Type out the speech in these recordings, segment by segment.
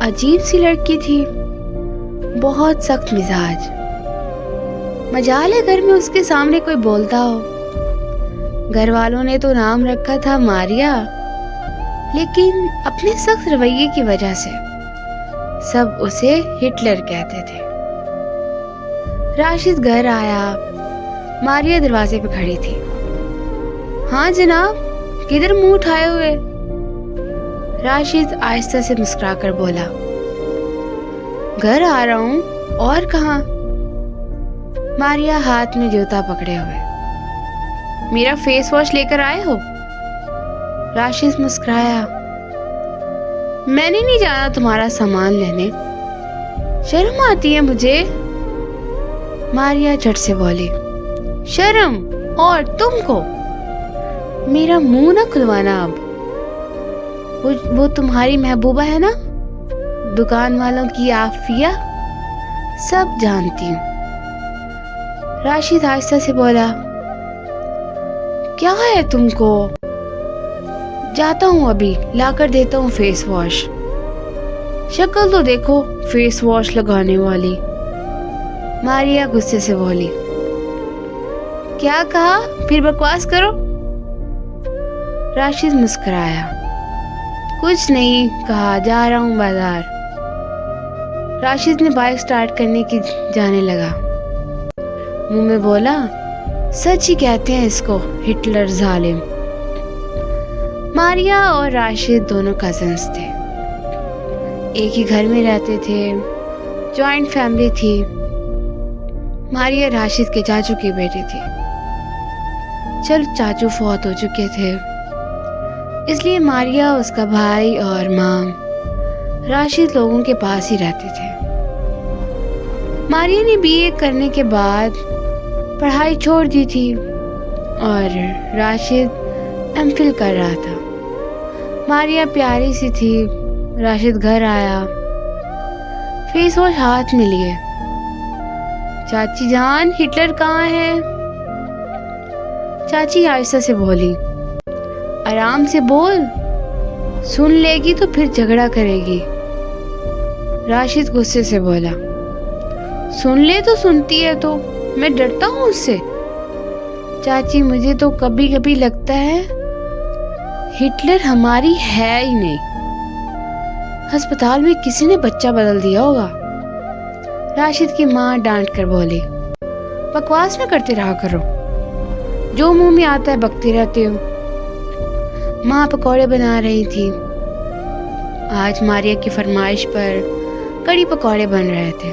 अजीब सी लड़की थी, बहुत सख्त मिजाज। मजाल है घर में उसके सामने कोई बोलता हो। घर वालों ने तो नाम रखा था मारिया, लेकिन अपने सख्त रवैये की वजह से सब उसे हिटलर कहते थे। राशिद घर आया, मारिया दरवाजे पे खड़ी थी। हाँ जनाब, किधर मुंह उठाए हुए? राशिद आहिस्ता से मुस्कुराकर बोला, घर आ रहा हूं, और कहाँ? मारिया हाथ में जूता पकड़े हुए, मेरा फेस वॉश लेकर आए हो? राशिद मुस्कुराया, मैंने नहीं जाना तुम्हारा सामान लेने, शर्म आती है मुझे। मारिया झट से बोली, शर्म? और तुमको? मेरा मुंह ना खुलवाना अब। वो तुम्हारी महबूबा है ना, दुकान वालों की आफिया, सब जानती हूँ। राशिद आहिस्ता से बोला, क्या है तुमको? जाता हूँ अभी, लाकर देता हूँ फेस वॉश। शक्ल तो देखो फेस वॉश लगाने वाली। मारिया गुस्से से बोली, क्या कहा? फिर बकवास करो। राशिद मुस्कुराया, कुछ नहीं कहा, जा रहा हूँ बाजार। राशिद ने बाइक स्टार्ट करने की जाने लगा। मुंह में बोला, सच ही कहते हैं इसको, हिटलर जालिम। मारिया और राशिद दोनों कजिन्स थे, एक ही घर में रहते थे, जॉइंट फैमिली थी। मारिया राशिद के चाचू की बेटी थी। चल चाचू फौत हो चुके थे, इसलिए मारिया, उसका भाई और माँ राशिद लोगों के पास ही रहते थे। मारिया ने बीए करने के बाद पढ़ाई छोड़ दी थी और राशिद एमफिल कर रहा था। मारिया प्यारी सी थी। राशिद घर आया, फेस वॉश हाथ में लिए, चाची जान, हिटलर कहाँ है? चाची आयशा से बोली, आराम से बोल, सुन लेगी तो फिर झगड़ा करेगी। राशिद गुस्से से बोला, सुन ले तो सुनती है तो, मैं डरता हूँ उससे। चाची, मुझे तो कभी कभी लगता है हिटलर हमारी है ही नहीं, अस्पताल में किसी ने बच्चा बदल दिया होगा। राशिद की माँ डांट कर बोली, बकवास न करते रहा करो, जो मुंह में आता है बकते रहते हो। माँ पकौड़े बना रही थी। आज मारिया की फरमाइश पर कड़ी पकौड़े बन रहे थे।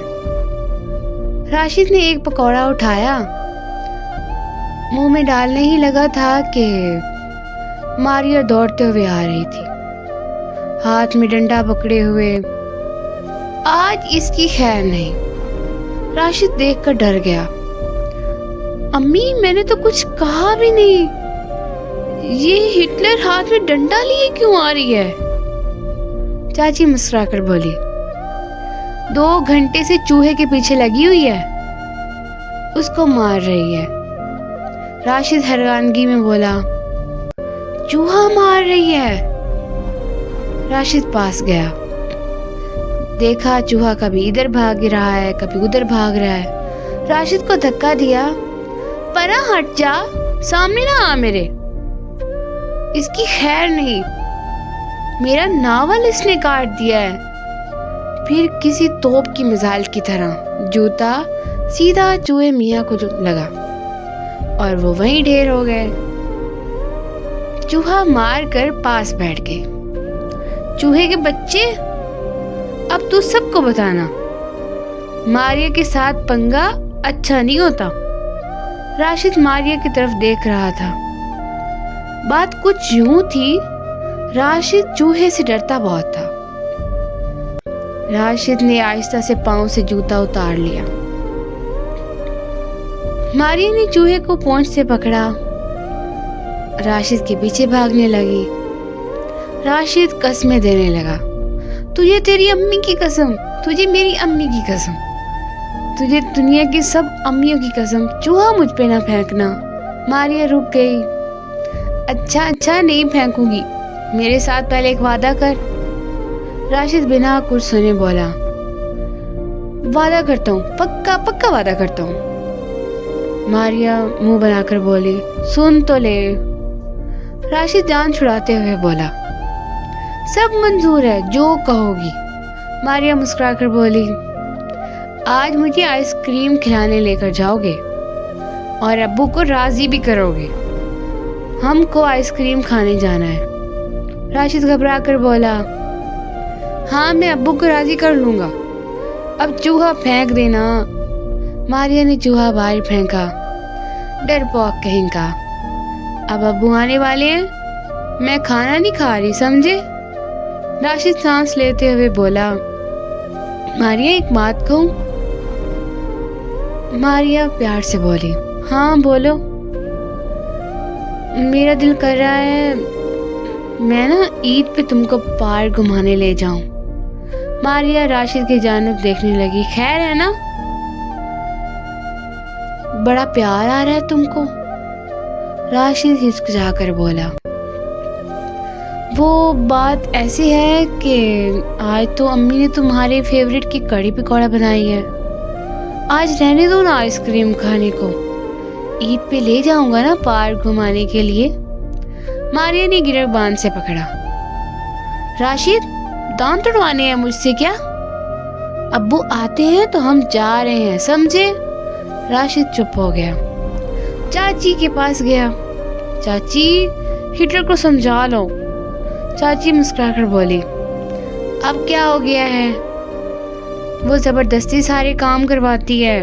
राशिद ने एक पकौड़ा उठाया, मुंह में डालने ही लगा था कि मारिया दौड़ते हुए आ रही थी, हाथ में डंडा पकड़े हुए। आज इसकी खैर नहीं। राशिद देखकर डर गया। अम्मी, मैंने तो कुछ कहा भी नहीं, ये हिटलर हाथ में डंडा लिए क्यों आ रही है? चाची मुस्कुराकर बोली, 2 घंटे से चूहे के पीछे लगी हुई है, उसको मार रही है। राशिद हैरानगी में बोला, चूहा मार रही है? राशिद पास गया, देखा चूहा कभी इधर भाग रहा है, कभी उधर भाग रहा है। राशिद को धक्का दिया, परा हट जा, सामने ना आ मेरे। इसकी खैर नहीं, मेरा नावल इसने काट दिया है। फिर किसी तोप की मिसाइल की तरह जूता सीधा चूहे मियाँ को लगा और वो वहीं ढेर हो गए। चूहा मार कर पास बैठ गए। चूहे के बच्चे, अब तू सबको बताना, मारिया के साथ पंगा अच्छा नहीं होता। राशिद मारिया की तरफ देख रहा था। बात कुछ यूं थी, राशिद चूहे से डरता बहुत था। राशिद ने आहिस्ता से पांव से जूता उतार लिया। मारिया ने चूहे को पूंछ से पकड़ा, राशिद के पीछे भागने लगी। राशिद कसमें देने लगा, तुझे तेरी अम्मी की कसम, तुझे मेरी अम्मी की कसम, तुझे दुनिया की सब अम्मियों की कसम, चूहा मुझ पे ना फेंकना। मारिया रुक गई। अच्छा नहीं फेंकूंगी, मेरे साथ पहले एक वादा कर। राशिद बिना कुछ सुने बोला, वादा करता हूँ, पक्का पक्का वादा करता हूँ। मारिया मुंह बनाकर बोली, सुन तो ले। राशिद जान छुड़ाते हुए बोला, सब मंजूर है, जो कहोगी। मारिया मुस्कुराकर बोली, आज मुझे आइसक्रीम खिलाने लेकर जाओगे और अब्बू को राजी भी करोगे। हमको आइसक्रीम खाने जाना है। राशिद घबरा कर बोला, हाँ मैं अब्बू को राजी कर लूंगा, अब चूहा फेंक देना। मारिया ने चूहा बाहर फेंका। डरपोक कहीं का, अब अब्बू आने वाले हैं, मैं खाना नहीं खा रही, समझे। राशिद सांस लेते हुए बोला, मारिया एक बात कहूं। मारिया प्यार से बोली, हाँ बोलो। मेरा दिल कर रहा है मैं ना ईद पे तुमको पार्क घुमाने ले जाऊं। मारिया राशिद की जानिब देखने लगी, खैर है ना, बड़ा प्यार आ रहा है तुमको। राशिद हिचकिचाकर बोला, वो बात ऐसी है कि आज तो अम्मी ने तुम्हारे फेवरेट की कड़ी पकौड़ा बनाई है, आज रहने दो ना आइसक्रीम खाने को, ईद पे ले जाऊंगा ना पार्क घुमाने के लिए। मारिया ने गिरबान से पकड़ा, राशिद दांत तुड़वाने हैं मुझसे क्या? अब्बू आते हैं तो हम जा रहे हैं, समझे। राशिद चुप हो गया। चाची के पास गया, चाची हिटलर को समझा लो। चाची मुस्कुराकर बोली, अब क्या हो गया है, वो जबरदस्ती सारे काम करवाती है,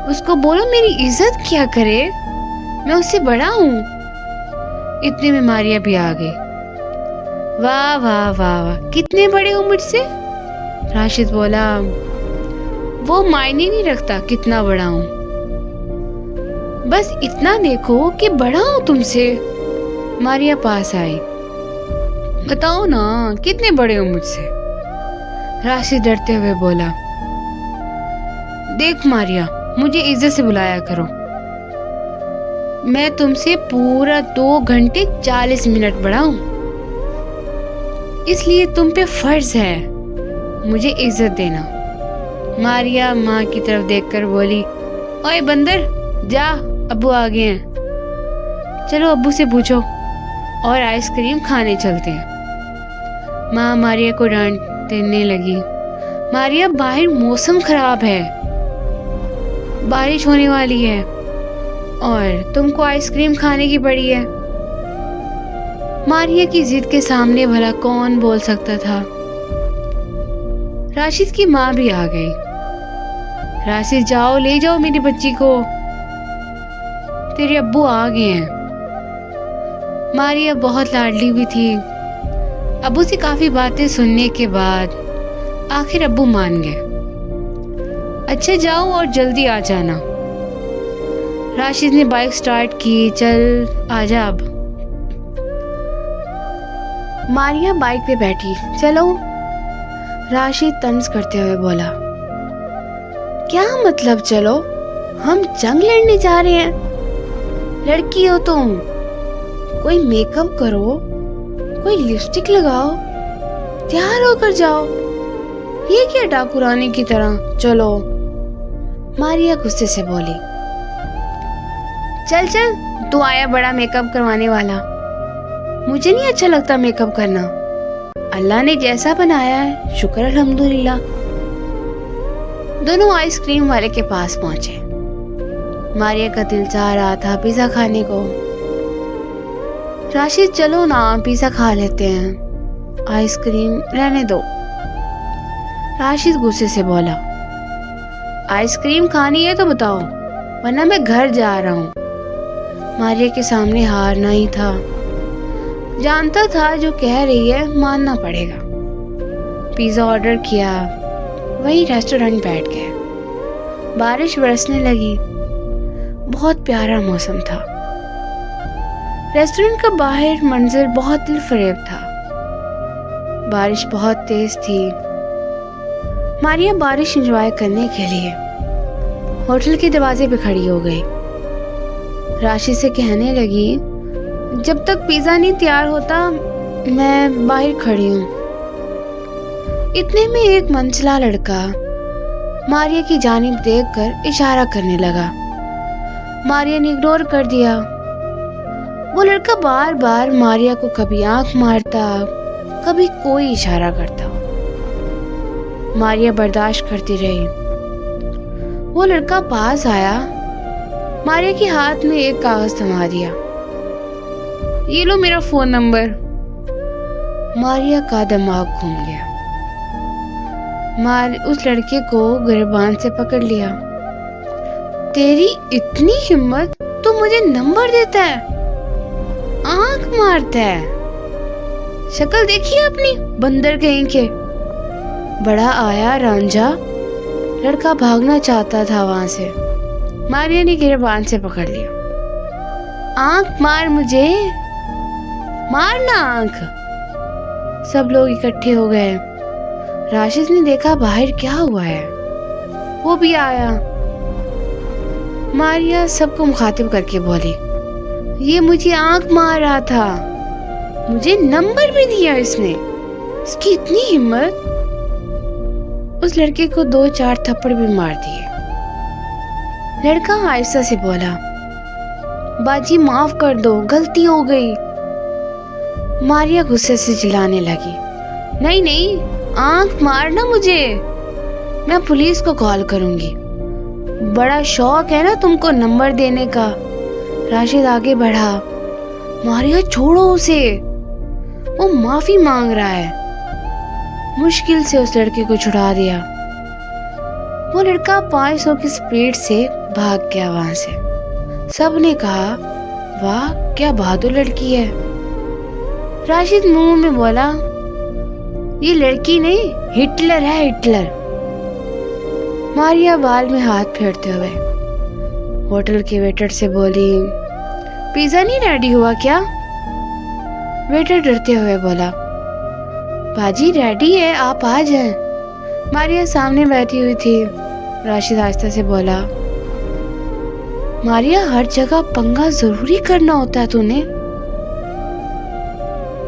उसको बोलो मेरी इज्जत क्या करे, मैं उससे बड़ा हूँ। इतने में मारिया भी आ गई। वाह वाह वाह वाह, कितने बड़े हो मुझसे। राशिद बोला, वो मायने नहीं रखता कितना बड़ा हूँ, बस इतना देखो कि बड़ा हूँ तुमसे। मारिया पास आई, बताओ ना कितने बड़े हो मुझसे। राशिद डरते हुए बोला, देख मारिया, मुझे इज्जत से बुलाया करो, मैं तुमसे पूरा 2 घंटे 40 मिनट बड़ा हूं, इसलिए तुम पे फर्ज है मुझे इज्जत देना। मारिया माँ की तरफ देखकर बोली, ओए बंदर जा, अब्बू आ गए हैं, चलो अब्बू से पूछो और आइसक्रीम खाने चलते हैं। माँ मारिया को डांट देने लगी, मारिया बाहर मौसम खराब है, बारिश होने वाली है और तुमको आइसक्रीम खाने की पड़ी है। मारिया की जिद के सामने भला कौन बोल सकता था। राशिद की माँ भी आ गई, राशिद जाओ ले जाओ मेरी बच्ची को, तेरे अब्बू आ गए हैं। मारिया बहुत लाडली भी थी। अब्बू से काफी बातें सुनने के बाद आखिर अब्बू मान गए। अच्छा जाओ और जल्दी आ जाना। राशिद ने बाइक स्टार्ट की, चल आजा अब। मारिया बाइक पे बैठी, चलो। राशिद तंज करते हुए बोला, क्या मतलब चलो, हम जंग लड़ने जा रहे हैं, लड़की हो तुम, कोई मेकअप करो, कोई लिपस्टिक लगाओ, तैयार होकर जाओ, ये क्या डाकू रानी की तरह, चलो। मारिया गुस्से से बोली, चल चल, तू आया बड़ा मेकअप करवाने वाला, मुझे नहीं अच्छा लगता मेकअप करना, अल्लाह ने जैसा बनाया है शुक्र अल्हम्दुलिल्लाह। दोनों आइसक्रीम वाले के पास पहुंचे। मारिया का दिल चाह रहा था पिज्जा खाने को। राशिद चलो ना पिज्जा खा लेते हैं, आइसक्रीम रहने दो। राशिद गुस्से से बोला, आइसक्रीम खानी है तो बताओ, वरना मैं घर जा रहा हूँ। मारिया के सामने हारना ही था, जानता था जो कह रही है मानना पड़ेगा। पिज्जा ऑर्डर किया, वही रेस्टोरेंट बैठ गए। बारिश बरसने लगी, बहुत प्यारा मौसम था। रेस्टोरेंट का बाहर मंजर बहुत दिलफरेब था। बारिश बहुत तेज थी। मारिया बारिश एंजॉय करने के लिए होटल के दरवाजे पे खड़ी हो गई। राशिद से कहने लगी, जब तक पिज्जा नहीं तैयार होता मैं बाहर खड़ी हूँ। इतने में एक मंचला लड़का मारिया की जानिब देखकर इशारा करने लगा। मारिया ने इग्नोर कर दिया। वो लड़का बार बार मारिया को कभी आंख मारता, कभी कोई इशारा करता। मारिया बर्दाश्त करती रही। वो लड़का पास आया, मारिया के हाथ में एक कागज थमा दिया। ये लो मेरा फोन नंबर। मारिया का दिमाग घूम गया। उस लड़के को गिरबान से पकड़ लिया। तेरी इतनी हिम्मत, तू मुझे नंबर देता है, आंख मारता है। शक्ल देखी अपनी, बंदर कहीं के। बड़ा आया रांझा। लड़का भागना चाहता था वहां से। मारिया ने गिरबान से पकड़ लिया। आंख मार मुझे, मारना आंख। सब लोग इकट्ठे हो गए। राशिद ने देखा बाहर क्या हुआ है, वो भी आया। मारिया सबको मुखातिब करके बोली, ये मुझे आंख मार रहा था, मुझे नंबर भी दिया इसने, इसकी इतनी हिम्मत। उस लड़के को 2-4 थप्पड़ भी मार दिए। लड़का आयशा से बोला, बाजी माफ कर दो, गलती हो गई। मारिया गुस्से से चिल्लाने लगी, नहीं नहीं, आंख मारना मुझे, मैं पुलिस को कॉल करूंगी। बड़ा शौक है ना तुमको नंबर देने का। राशिद आगे बढ़ा। मारिया छोड़ो उसे, वो माफी मांग रहा है। मुश्किल से उस लड़के को छुड़ा दिया। वो लड़का 500 की स्पीड से भाग गया वहां से। सबने कहा, वाह क्या बहादुर लड़की है। राशिद मुंह में बोला, ये लड़की नहीं, हिटलर है, हिटलर। मारिया बाल में हाथ फेरते हुए होटल के वेटर से बोली, पिज्जा नहीं रेडी हुआ क्या? वेटर डरते हुए बोला, बाजी रेडी है, आप आ जाएं। मारिया सामने बैठी हुई थी। राशिद आहिस्ता से बोला, मारिया हर जगह पंगा जरूरी करना होता है तूने।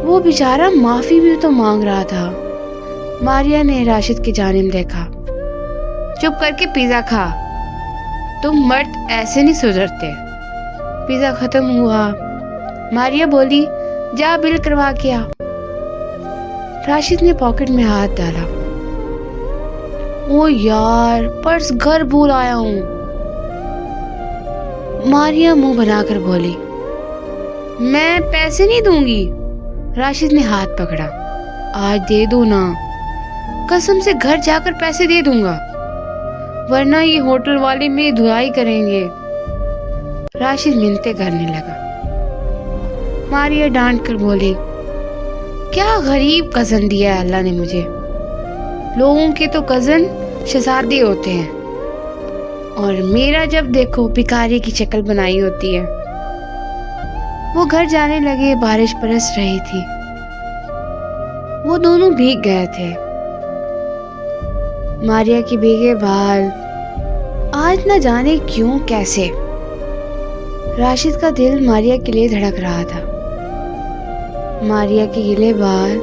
वो बेचारा माफी भी तो मांग रहा था। मारिया ने राशिद की जानिब देखा। चुप करके पिज्जा खा, तुम मर्द ऐसे नहीं सुधरते। पिज्जा खत्म हुआ। मारिया बोली, जा बिल करवा के आ। राशिद ने पॉकेट में हाथ डाला। ओ यार, पर्स घर भूल आया हूं। मारिया मुंह बनाकर बोली, मैं पैसे नहीं दूंगी। राशिद ने हाथ पकड़ा, आज दे दो ना, कसम से घर जाकर पैसे दे दूंगा, वरना ये होटल वाले मेरी धुलाई करेंगे। राशिद मिन्नतें करने लगा। मारिया डांट कर बोली, क्या गरीब कजन दिया है अल्लाह ने मुझे। लोगों के तो कजन शहजादे होते हैं और मेरा जब देखो भिखारी की शक्ल बनाई होती है। वो घर जाने लगे। बारिश बरस रही थी। वो दोनों भीग गए थे। मारिया के भीगे बाल आज न जाने क्यों कैसे। राशिद का दिल मारिया के लिए धड़क रहा था। मारिया के गीले बाल,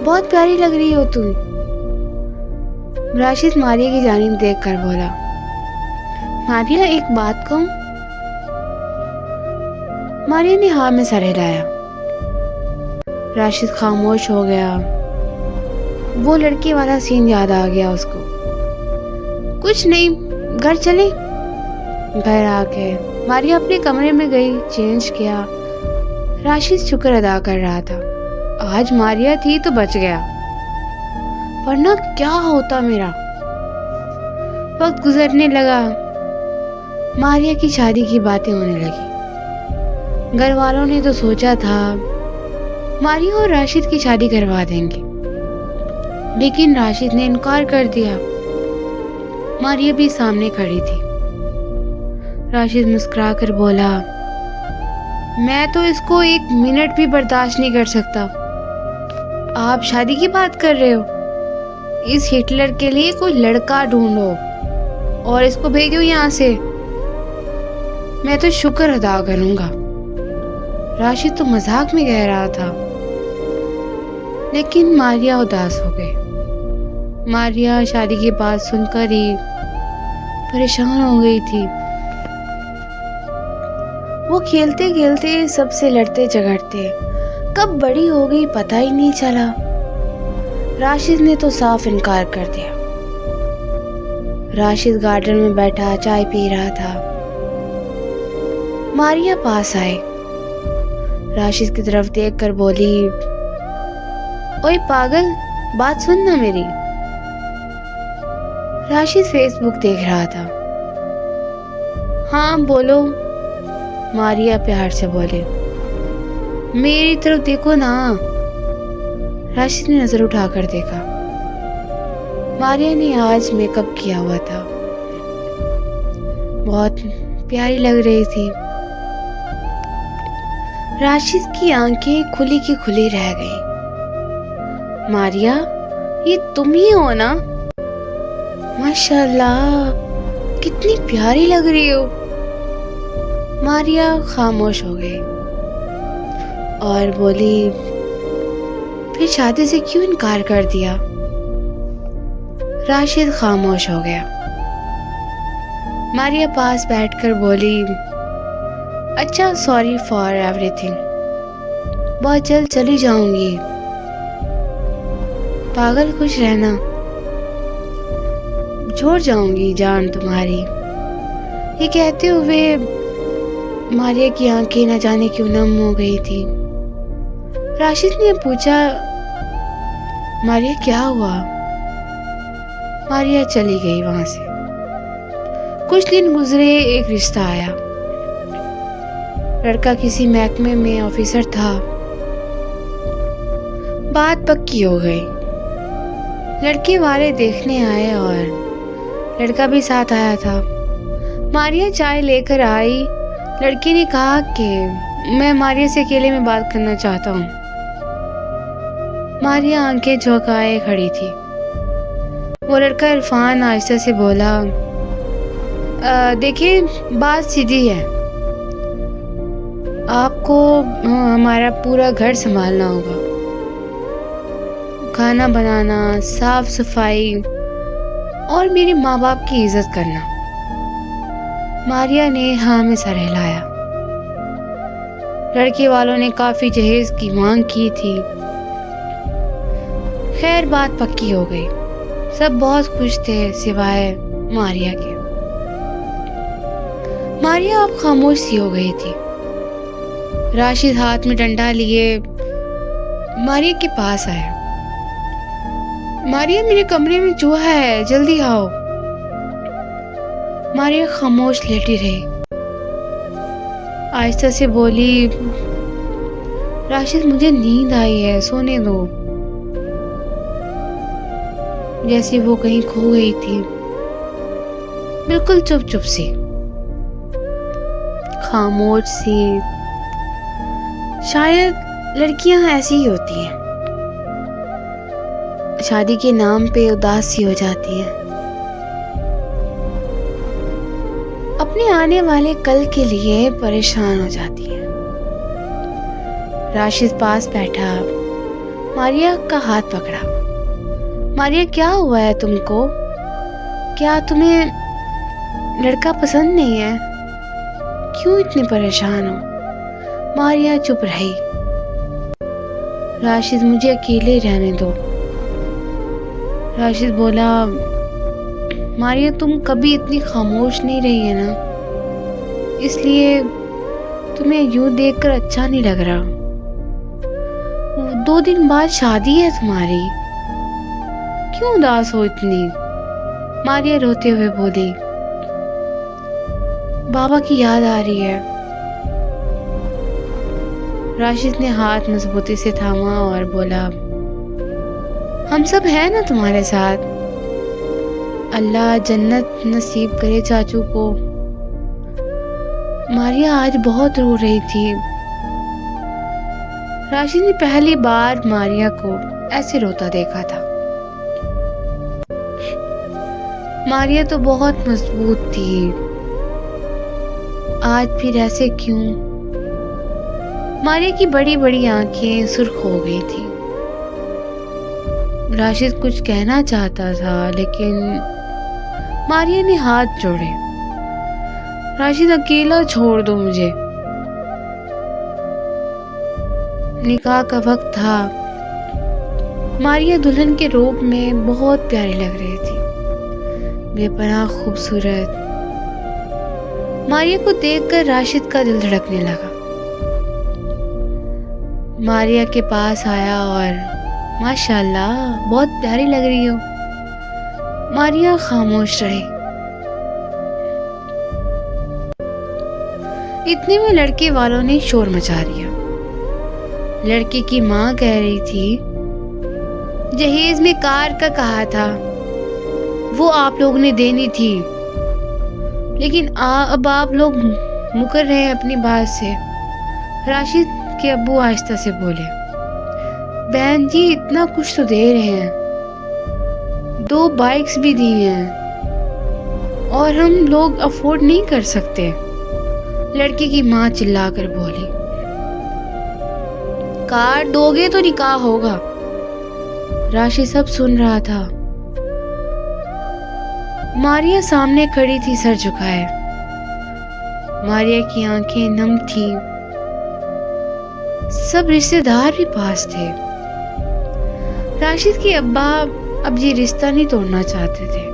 बहुत प्यारी लग रही हो तुम। राशिद मारिया की जानिब देखकर बोला, मारिया एक बात कहूं? मारिया ने हाँ में सर हिलाया। राशिद खामोश हो गया। वो लड़के वाला सीन याद आ गया उसको। कुछ नहीं, घर चले। घर आके मारिया अपने कमरे में गई, चेंज किया। राशिद शुक्र अदा कर रहा था, आज मारिया थी तो बच गया, वरना क्या होता मेरा। वक्त गुजरने लगा। मारिया की शादी की बातें होने लगी। घर वालों ने तो सोचा था मारिया और राशिद की शादी करवा देंगे, लेकिन राशिद ने इनकार कर दिया। मारिया भी सामने खड़ी थी। राशिद मुस्कुराकर बोला, मैं तो इसको 1 मिनट भी बर्दाश्त नहीं कर सकता। आप शादी की बात कर रहे हो? इस हिटलर के लिए कोई लड़का ढूंढो और इसको भेजो यहाँ से। मैं तो शुक्र अदा करूंगा। राशिद तो मजाक में कह रहा था, लेकिन मारिया उदास हो गई। मारिया शादी की बात सुनकर ही परेशान हो गई थी। वो खेलते खेलते सबसे लड़ते झगड़ते कब बड़ी हो गई पता ही नहीं चला। राशिद ने तो साफ इनकार कर दिया। राशिद गार्डन में बैठा चाय पी रहा था। मारिया पास आए, राशिद की तरफ देखकर बोली, ओए पागल, बात सुन ना मेरी। राशिद फेसबुक देख रहा था। हाँ बोलो, मारिया प्यार से बोले। मेरी तरफ देखो ना। राशिद ने नजर उठाकर देखा। मारिया ने आज मेकअप किया हुआ था, बहुत प्यारी लग रही थी। राशिद की आंखें खुली की खुली रह गई। मारिया, ये तुम ही हो ना? माशाल्लाह, कितनी प्यारी लग रही हो। मारिया खामोश हो गई और बोली, फिर शादी से क्यों इनकार कर दिया? राशिद खामोश हो गया। मारिया पास बैठकर बोली, अच्छा, सॉरी फॉर एवरीथिंग, बहुत जल्द चली जाऊंगी। पागल, खुश रहना। छोड़ जाऊंगी जान तुम्हारी। ये कहते हुए मारिया की आंखें न जाने क्यों नम हो गई थी। राशिद ने पूछा, मारिया क्या हुआ? मारिया चली गई वहां से। कुछ दिन गुजरे, एक रिश्ता आया। लड़का किसी महकमे में ऑफिसर था। बात पक्की हो गई। लड़के वाले देखने आए और लड़का भी साथ आया था। मारिया चाय लेकर आई। लड़के ने कहा कि मैं मारिया से अकेले में बात करना चाहता हूँ। मारिया आंखें झोंकाए खड़ी थी। वो लड़का इरफान आहिस्ता से बोला, देखिए, बात सीधी है। आपको हमारा पूरा घर संभालना होगा, खाना बनाना, साफ सफाई और मेरे माँ बाप की इज्जत करना। मारिया ने हाँ में सर हिलाया। लड़के वालों ने काफी जहेज की मांग की थी। खैर, बात पक्की हो गई। सब बहुत खुश थे सिवाय मारिया के। मारिया अब खामोश सी हो गई थी। राशिद हाथ में डंडा लिए मारिया के पास आया। मारिया, मेरे कमरे में चूहा है, जल्दी आओ। मारिया खामोश लेटी रही। आहिस्ता से बोली, राशिद, मुझे नींद आई है, सोने दो। जैसे वो कहीं खो गई थी, बिल्कुल चुप चुप सी, खामोश सी। शायद लड़कियां ऐसी ही होती हैं, शादी के नाम पे उदास सी हो जाती हैं, अपने आने वाले कल के लिए परेशान हो जाती हैं। राशिद पास बैठा, मारिया का हाथ पकड़ा। मारिया, क्या हुआ है तुमको? क्या तुम्हें लड़का पसंद नहीं है? क्यों इतनी परेशान हो? मारिया चुप रही। राशिद, मुझे अकेले रहने दो। राशिद बोला, मारिया, तुम कभी इतनी खामोश नहीं रही है ना, इसलिए तुम्हें यूं देखकर अच्छा नहीं लग रहा। 2 दिन बाद शादी है तुम्हारी, क्यों उदास हो इतनी? मारिया रोते हुए बोली, बाबा की याद आ रही है। राशिद ने हाथ मजबूती से थामा और बोला, हम सब हैं ना तुम्हारे साथ। अल्लाह जन्नत नसीब करे चाचू को। मारिया आज बहुत रो रही थी। राशिद ने पहली बार मारिया को ऐसे रोता देखा था। मारिया तो बहुत मजबूत थी, आज फिर ऐसे क्यों? मारिया की बड़ी बड़ी आंखें सुर्ख हो गई थी। राशिद कुछ कहना चाहता था, लेकिन मारिया ने हाथ जोड़े। राशिद, अकेला छोड़ दो मुझे। निकाह का वक्त था। मारिया दुल्हन के रूप में बहुत प्यारी लग रही थी, बेपनाह खूबसूरत। मारिया को देखकर राशिद का दिल धड़कने लगा। मारिया के पास आया और माशाल्लाह बहुत प्यारी लग रही हो। मारिया खामोश रही। इतने में लड़के वालों ने शोर मचा दिया। लड़के की माँ कह रही थी, जहेज में कार का कहा था, वो आप लोगों ने देनी थी, लेकिन अब आप लोग मुकर रहे हैं अपनी बात से। राशिद के अब्बू आहिस्ता से बोले, बहन जी इतना कुछ तो दे रहे हैं, 2 बाइक्स भी दी हैं और हम लोग अफोर्ड नहीं कर सकते। लड़के की माँ चिल्लाकर बोली, कार दोगे तो निकाह होगा। राशिद सब सुन रहा था। मारिया सामने खड़ी थी, सर झुकाए। मारिया की आंखें नम थीं। सब रिश्तेदार भी पास थे। राशिद के अब्बा अब ये रिश्ता नहीं तोड़ना चाहते थे।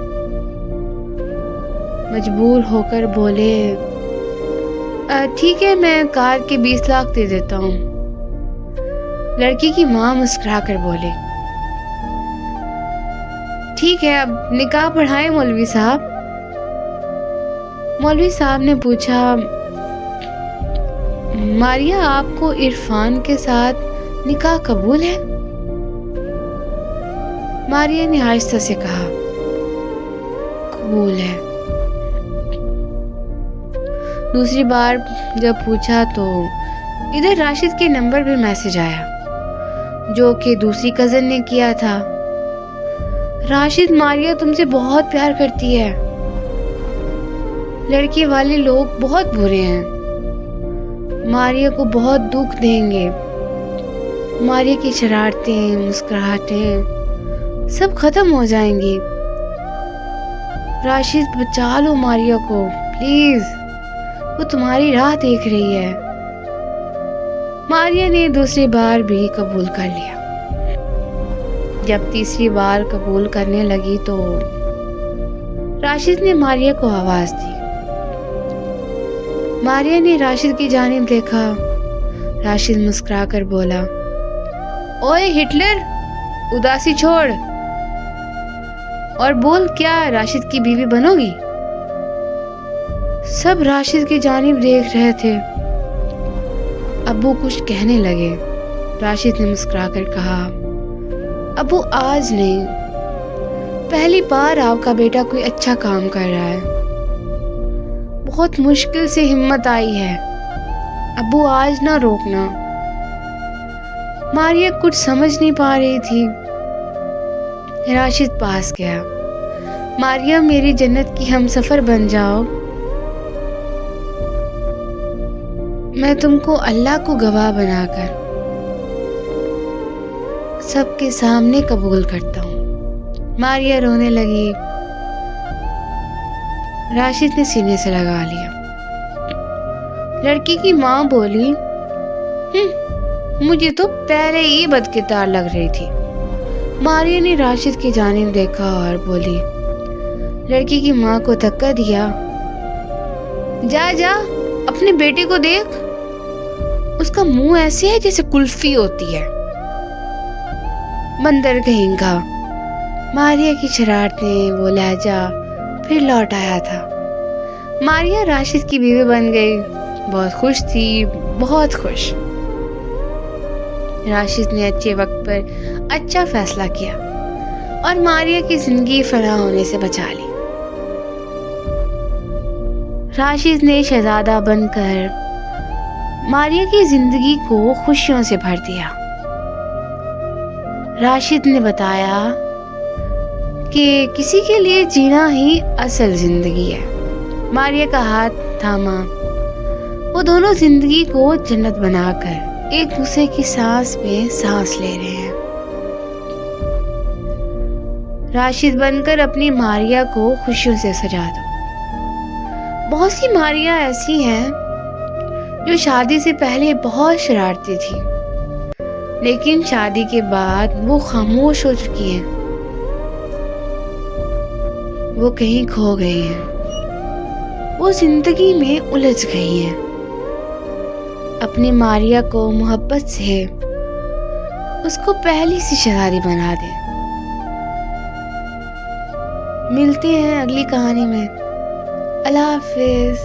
मजबूर होकर बोले, ठीक है, मैं कार के 20 लाख दे देता हूँ। लड़की की माँ मुस्कुरा कर बोली, ठीक है, अब निकाह पढ़ाएं मौलवी साहब। मौलवी साहब ने पूछा, मारिया आपको इरफान के साथ निकाह कबूल है? मारिया ने आहिस्ता से कहा, कबूल है। दूसरी बार जब पूछा तो इधर राशिद के नंबर पे मैसेज आया, जो कि दूसरी कजन ने किया था। राशिद, मारिया तुमसे बहुत प्यार करती है। लड़के वाले लोग बहुत बुरे हैं, मारिया को बहुत दुख देंगे। मारिया की शरारतें, मुस्कुराहटें सब खत्म हो जाएंगी। राशिद, बचा लो मारिया को प्लीज, वो तुम्हारी राह देख रही है। मारिया ने दूसरी बार भी कबूल कर लिया। जब तीसरी बार कबूल करने लगी तो राशिद ने मारिया को आवाज दी। मारिया ने राशिद की जानिब देखा। राशिद मुस्कुराकर बोला, ओए हिटलर, उदासी छोड़ और बोल, क्या राशिद की बीवी बनोगी? सब राशिद की जानिब देख रहे थे। अब्बू कुछ कहने लगे। राशिद ने मुस्कुराकर कहा, अब्बू आज नहीं, पहली बार आपका बेटा कोई अच्छा काम कर रहा है। बहुत मुश्किल से हिम्मत आई है। अब्बू आज ना रोकना। मारिया कुछ समझ नहीं पा रही थी। राशिद पास गया। मारिया, मेरी जन्नत की हमसफर बन जाओ। मैं तुमको अल्लाह को गवाह बनाकर सबके सामने कबूल करता हूँ। मारिया रोने लगी। राशिद ने सीने से लगा लिया। लड़की की माँ बोली, मुझे तो पहले ही बदकिरदार लग रही थी। मारिया ने राशिद की जानिब देखा और बोली, लड़की की माँ को धक्का दिया, जा जा अपने बेटे को देख, उसका मुंह ऐसे है जैसे कुल्फी होती है। बंदर कहेगा। मारिया की शरारतें, वो लहजा फिर लौट आया था। मारिया राशिद की बीवी बन गई। बहुत खुश थी, बहुत खुश। राशिद ने अच्छे वक्त पर अच्छा फैसला किया और मारिया की जिंदगी फना होने से बचा ली। राशिद ने शहजादा बनकर मारिया की जिंदगी को खुशियों से भर दिया। राशिद ने बताया कि किसी के लिए जीना ही असल जिंदगी है। मारिया का हाथ थामा। वो दोनों जिंदगी को जन्नत बनाकर एक दूसरे की सांस में सांस ले रहे हैं। राशिद बनकर अपनी मारिया को खुशियों से सजा दो। बहुत सी मारिया ऐसी हैं जो शादी से पहले बहुत शरारती थी, लेकिन शादी के बाद वो खामोश हो चुकी हैं। वो कहीं खो गई हैं, वो जिंदगी में उलझ गई हैं। अपनी मारिया को मोहब्बत से उसको पहली सी शरारी बना दे। मिलते हैं अगली कहानी में। अल्लाह हाफिज।